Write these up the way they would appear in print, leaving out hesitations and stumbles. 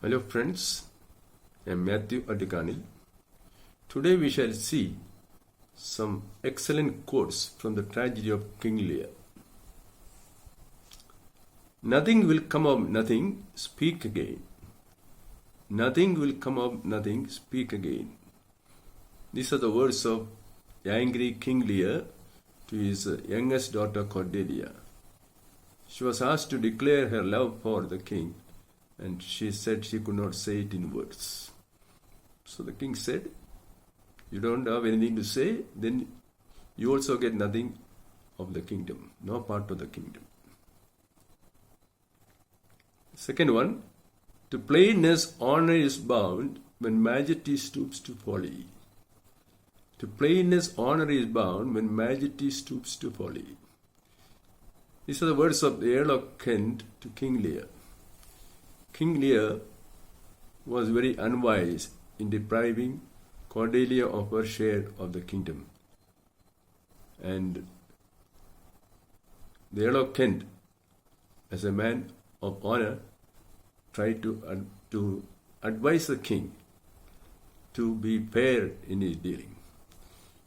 Hello friends, I am Matthew Addikanil. Today we shall see some excellent quotes from the tragedy of King Lear. Nothing will come of nothing, speak again. Nothing will come of nothing, speak again. These are the words of the angry King Lear to his youngest daughter Cordelia. She was asked to declare her love for the king, and she said she could not say it in words. So the king said, you don't have anything to say, then you also get nothing of the kingdom, no part of the kingdom. Second one, to plainness honor is bound when majesty stoops to folly. To plainness honor is bound when majesty stoops to folly. These are the words of the Earl of Kent to King Lear. King Lear was very unwise in depriving Cordelia of her share of the kingdom. And the Earl of Kent, as a man of honor, tried to advise the king to be fair in his dealing.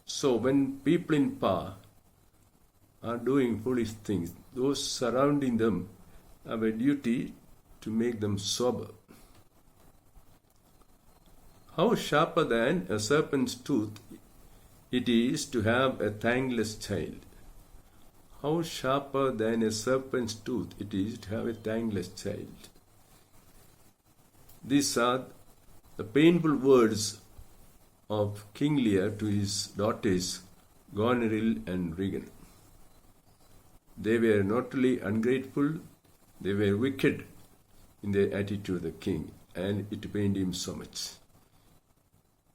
So when people in power are doing foolish things, those surrounding them have a duty to make them sober. How sharper than a serpent's tooth it is to have a thankless child. How sharper than a serpent's tooth it is to have a thankless child. These are the painful words of King Lear to his daughters Goneril and Regan. They were not only ungrateful, they were wicked in their attitude of the king, and it pained him so much.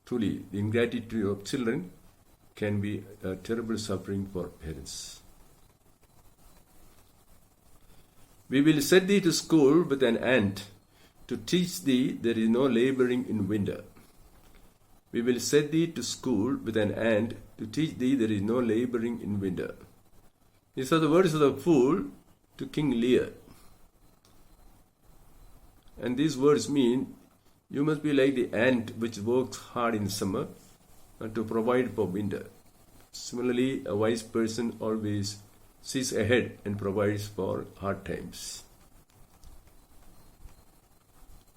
Truly, the ingratitude of children can be a terrible suffering for parents. We will set thee to school with an ant, to teach thee there is no laboring in winter. We will set thee to school with an ant, to teach thee there is no laboring in winter. These are the words of the fool to King Lear. And these words mean you must be like the ant which works hard in summer to provide for winter. Similarly, a wise person always sees ahead and provides for hard times.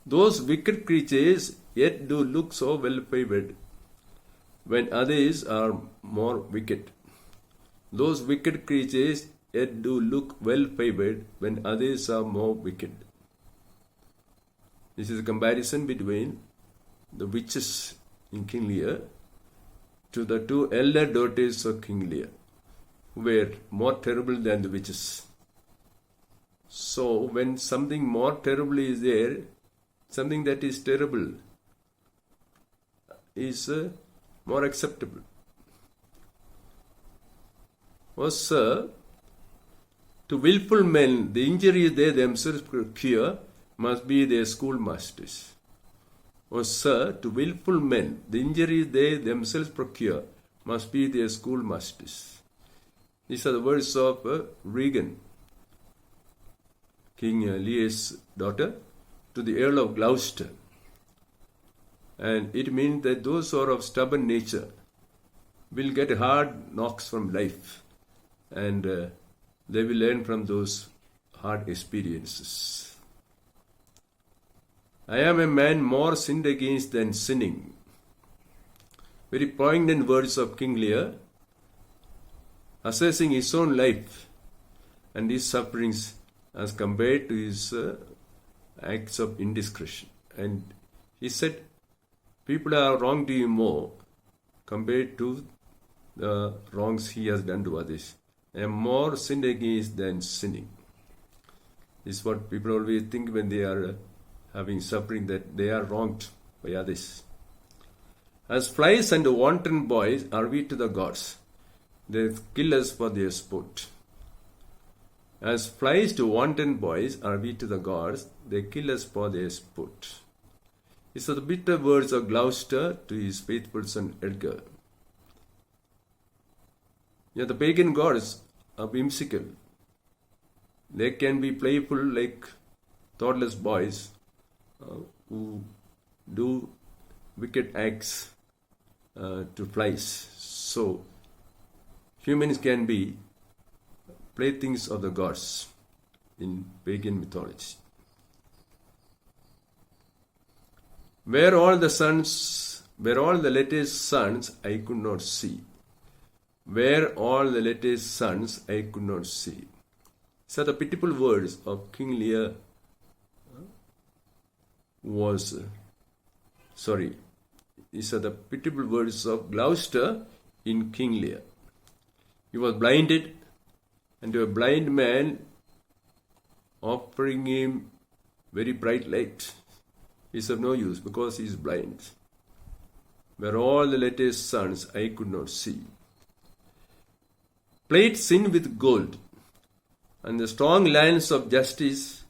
Those wicked creatures yet do look so well favored when others are more wicked. Those wicked creatures yet do look well favored when others are more wicked. This is a comparison between the witches in King Lear to the two elder daughters of King Lear, who were more terrible than the witches. So when something more terrible is there, something that is terrible is more acceptable. Oh, sir, to willful men, the injuries they themselves procure must be their schoolmasters. Oh, sir, to willful men, the injuries they themselves procure must be their schoolmasters. These are the words of Regan, King Lear's daughter, to the Earl of Gloucester. And it means that those who are of stubborn nature will get hard knocks from life, and they will learn from those hard experiences. I am a man more sinned against than sinning. Very poignant words of King Lear, assessing his own life and his sufferings as compared to his acts of indiscretion. And he said, people are wrong to him more compared to the wrongs he has done to others. I am more sinned against than sinning. This is what people always think when they are having suffering, that they are wronged by others. As flies and wanton boys are we to the gods. They kill us for their sport. As flies to wanton boys are we to the gods. They kill us for their sport. These are the bitter words of Gloucester to his faithful son Edgar. The pagan gods are whimsical. They can be playful like thoughtless boys, who do wicked acts to flies. So, humans can be playthings of the gods in pagan mythology. Where all the latest suns I could not see. Where all the latest suns I could not see. So the pitiful words of King Lear these are the pitiful words of Gloucester in King Lear. He was blinded, and to a blind man offering him very bright light is of no use because he is blind. Where all the latest suns I could not see. Plate sin with gold, and the strong lance of justice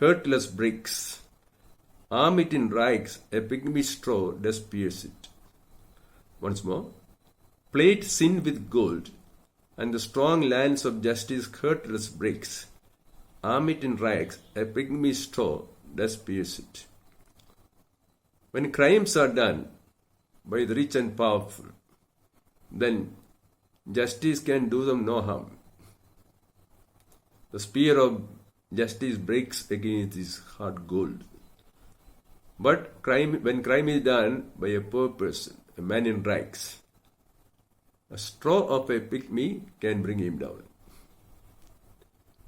hurtless breaks. Arm it in rags, a pygmy straw does pierce it. Once more. Plate sin with gold, and the strong lance of justice hurtless breaks. Arm it in rags, a pygmy straw does pierce it. When crimes are done by the rich and powerful, then justice can do them no harm. The spear of justice breaks against his hard gold. But when crime is done by a poor person, a man in rags, a straw of a pygmy can bring him down.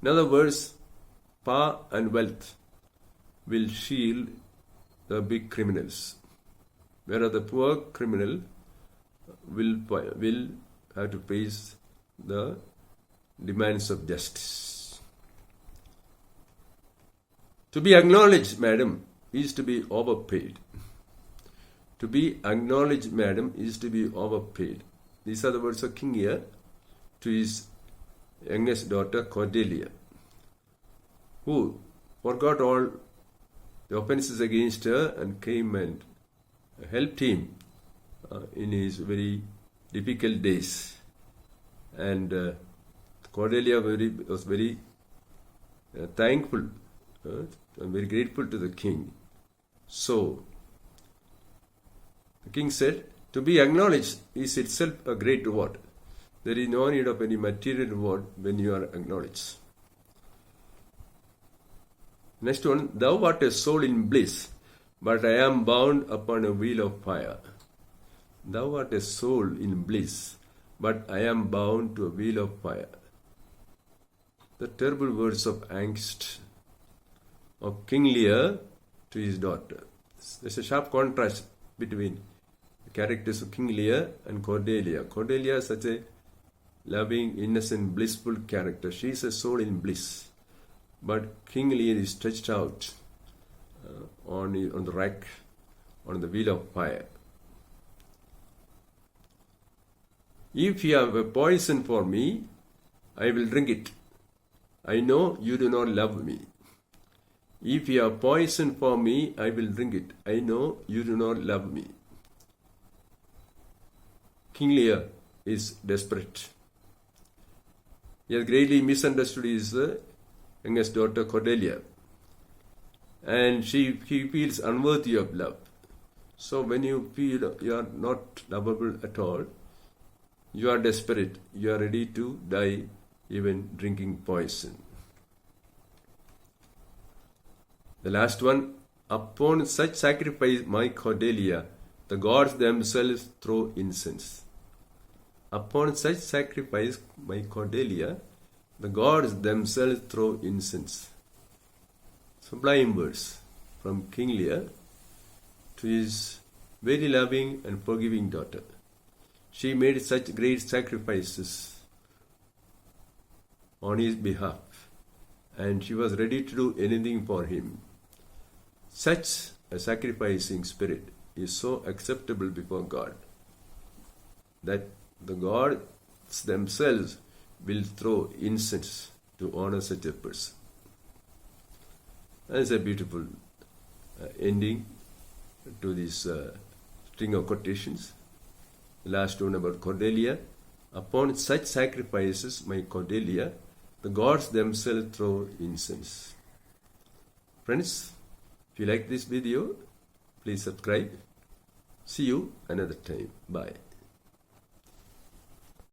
In other words, power and wealth will shield the big criminals, whereas the poor criminal will have to face the demands of justice. To be acknowledged, madam, is to be overpaid. To be acknowledged, madam, is to be overpaid. These are the words of King Lear to his youngest daughter Cordelia, who forgot all the offenses against her and came and helped him in his very difficult days. And Cordelia was very thankful and very grateful to the king. So, the king said, to be acknowledged is itself a great reward. There is no need of any material reward when you are acknowledged. Next one, thou art a soul in bliss, but I am bound upon a wheel of fire. Thou art a soul in bliss, but I am bound to a wheel of fire. The terrible words of angst of King Lear to his daughter. There's a sharp contrast between the characters of King Lear and Cordelia. Cordelia is such a loving, innocent, blissful character. She is a soul in bliss. But King Lear is stretched out on the rack, on the wheel of fire. If you have a poison for me, I will drink it. I know you do not love me. If you have poison for me, I will drink it. I know you do not love me. King Lear is desperate. He has greatly misunderstood his youngest daughter Cordelia, and he feels unworthy of love. So when you feel you are not lovable at all, you are desperate, you are ready to die even drinking poison. The last one, upon such sacrifice, my Cordelia, the gods themselves throw incense. Upon such sacrifice, my Cordelia, the gods themselves throw incense. Sublime words from King Lear to his very loving and forgiving daughter. She made such great sacrifices on his behalf, and she was ready to do anything for him. Such a sacrificing spirit is so acceptable before God that the gods themselves will throw incense to honor such a person. That's a beautiful ending to this string of quotations. The last one about Cordelia. Upon such sacrifices, my Cordelia, the gods themselves throw incense. Friends, If you like this video, please subscribe. See you another time. Bye.